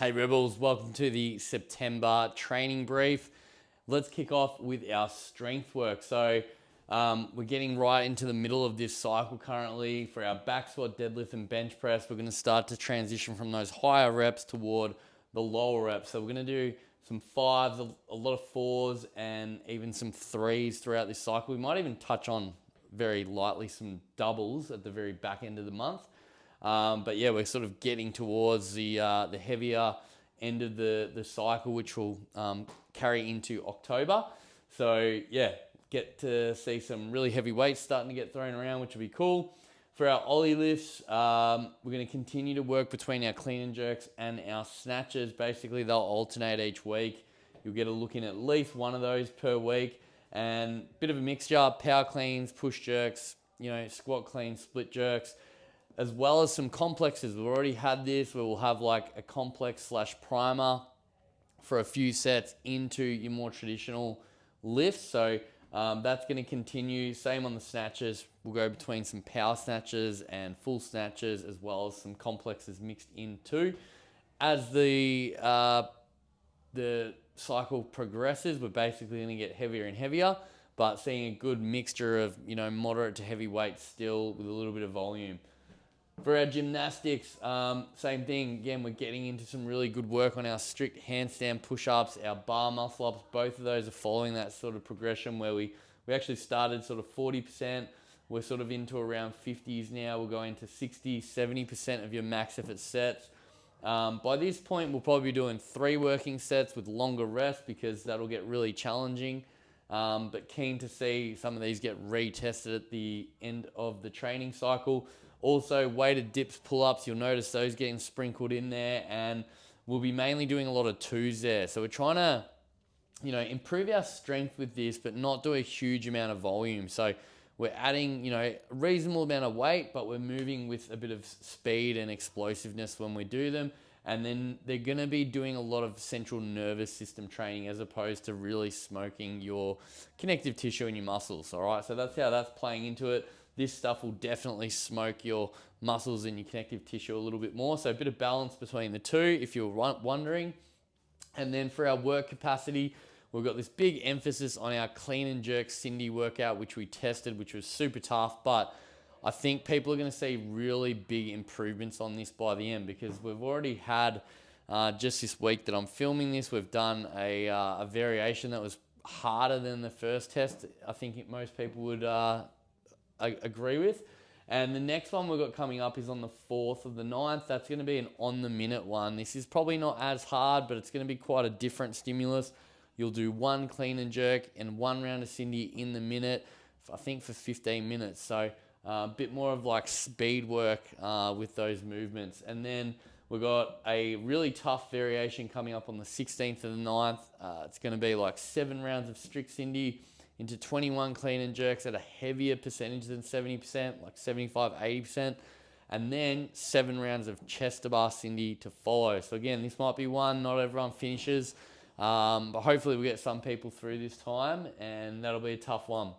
Hey Rebels, welcome to the September training brief. Let's kick off with our strength work. We're getting right into the middle of this cycle currently. For our back squat, deadlift, and bench press, we're going to start to transition from those higher reps toward the lower reps. So we're going to do some fives, a lot of fours, and even some threes throughout this cycle. We might even touch on very lightly some doubles at the very back end of the month. But yeah, we're sort of getting towards the heavier end of the cycle, which will carry into October. So yeah, get to see some really heavy weights starting to get thrown around, which will be cool. For our Ollie lifts, we're going to continue to work between our clean and jerks and our snatches. Basically, they'll alternate each week. You'll get a look in at least one of those per week, and a bit of a mixture: power cleans, push jerks, squat cleans, split jerks, as well as some complexes. We've already had this where we'll have like a complex / primer for a few sets into your more traditional lifts. So that's going to continue. Same on the snatches. We'll go between some power snatches and full snatches, as well as some complexes mixed in too. As the cycle progresses, we're basically going to get heavier and heavier, but seeing a good mixture of moderate to heavy weights still with a little bit of volume. For our gymnastics, same thing. Again, we're getting into some really good work on our strict handstand push-ups, our bar muscle-ups. Both of those are following that sort of progression where we actually started sort of 40%. We're sort of into around 50s now. We're going to 60, 70% of your max effort sets. By this point, we'll probably be doing 3 working sets with longer rest because that'll get really challenging. But keen to see some of these get retested at the end of the training cycle. Also, weighted dips, pull-ups, you'll notice those getting sprinkled in there, and we'll be mainly doing a lot of 2s there. So we're trying to, improve our strength with this, but not do a huge amount of volume. So we're adding, a reasonable amount of weight, but we're moving with a bit of speed and explosiveness when we do them. And then they're going to be doing a lot of central nervous system training as opposed to really smoking your connective tissue and your muscles, all right? So that's how that's playing into it. This stuff will definitely smoke your muscles and your connective tissue a little bit more. So a bit of balance between the two, if you're wondering. And then for our work capacity, we've got this big emphasis on our clean and jerk Cindy workout, which we tested, which was super tough. But I think people are going to see really big improvements on this by the end, because we've already had, just this week that I'm filming this, we've done a variation that was harder than the first test. I think most people would agree with. And the next one we've got coming up is on the 4th of the 9th. That's going to be an on-the-minute one. This is probably not as hard, but it's going to be quite a different stimulus. You'll do 1 clean and jerk and 1 round of Cindy in the minute, I think for 15 minutes. So a bit more of like speed work with those movements. And then we've got a really tough variation coming up on the 16th of the 9th. It's going to be like 7 rounds of strict Cindy into 21 clean and jerks at a heavier percentage than 70%, like 75, 80%. And then 7 rounds of chest to bar Cindy to follow. So again, this might be one not everyone finishes, but hopefully we get some people through this time, and that'll be a tough one.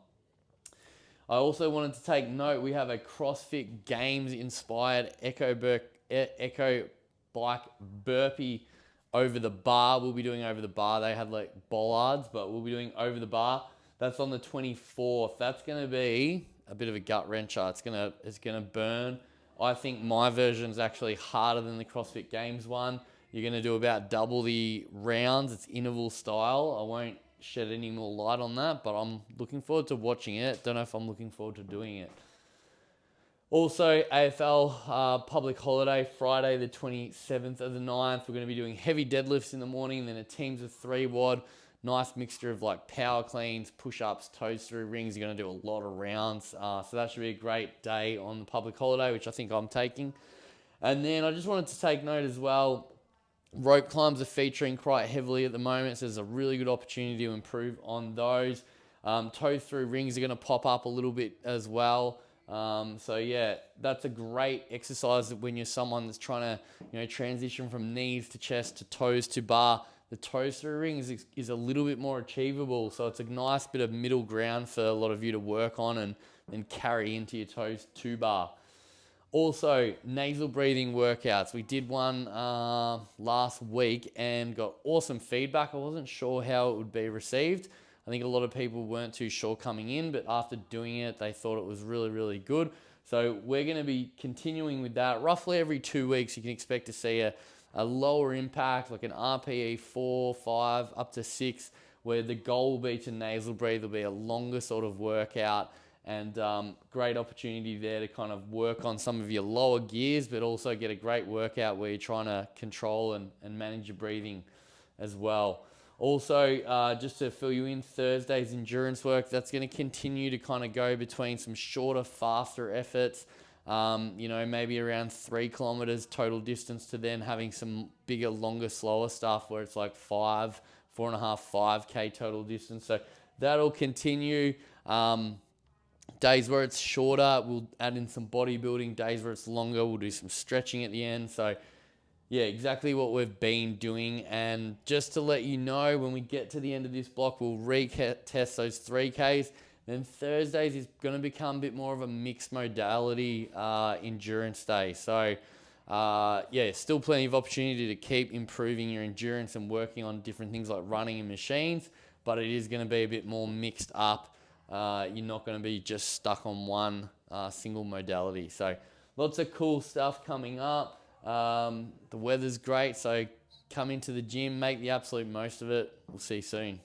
I also wanted to take note, we have a CrossFit Games inspired Echo Bike Burpee over the bar. We'll be doing over the bar. They had like bollards, but we'll be doing over the bar. That's on the 24th. That's going to be a bit of a gut wrencher. It's going to burn. I think my version is actually harder than the CrossFit Games one. You're going to do about double the rounds. It's interval style. I won't shed any more light on that, but I'm looking forward to watching it. Don't know if I'm looking forward to doing it. Also, AFL public holiday, Friday the 27th of the 9th. We're going to be doing heavy deadlifts in the morning, and then a teams of 3 WOD. Nice mixture of like power cleans, push-ups, toes through rings. You're going to do a lot of rounds. So that should be a great day on the public holiday, which I think I'm taking. And then I just wanted to take note as well, rope climbs are featuring quite heavily at the moment, so there's a really good opportunity to improve on those. Toes through rings are going to pop up a little bit as well. So yeah, that's a great exercise when you're someone that's trying to transition from knees to chest to toes to bar. The toes through ring is a little bit more achievable, so it's a nice bit of middle ground for a lot of you to work on and then carry into your toes to bar. Also, nasal breathing workouts. We did one last week and got awesome feedback. I wasn't sure how it would be received. I think a lot of people weren't too sure coming in, but after doing it, they thought it was really, really good. So we're going to be continuing with that. Roughly every 2 weeks, you can expect to see a lower impact, like an RPE 4, 5, up to 6, where the goal will be to nasal breathe. Will be a longer sort of workout, and great opportunity there to kind of work on some of your lower gears, but also get a great workout where you're trying to control and manage your breathing as well. Also, just to fill you in, Thursday's endurance work, that's going to continue to kind of go between some shorter, faster efforts, maybe around 3 kilometers total distance, to then having some bigger, longer, slower stuff where it's like 4.5, 5K total distance. So that'll continue. Days where it's shorter, we'll add in some bodybuilding. Days where it's longer, we'll do some stretching at the end. So yeah, exactly what we've been doing. And just to let you know, when we get to the end of this block, we'll retest those 3Ks. Then Thursdays is going to become a bit more of a mixed modality endurance day. So still plenty of opportunity to keep improving your endurance and working on different things like running and machines, but it is going to be a bit more mixed up. You're not going to be just stuck on one single modality. So lots of cool stuff coming up. The weather's great, so come into the gym, make the absolute most of it. We'll see you soon.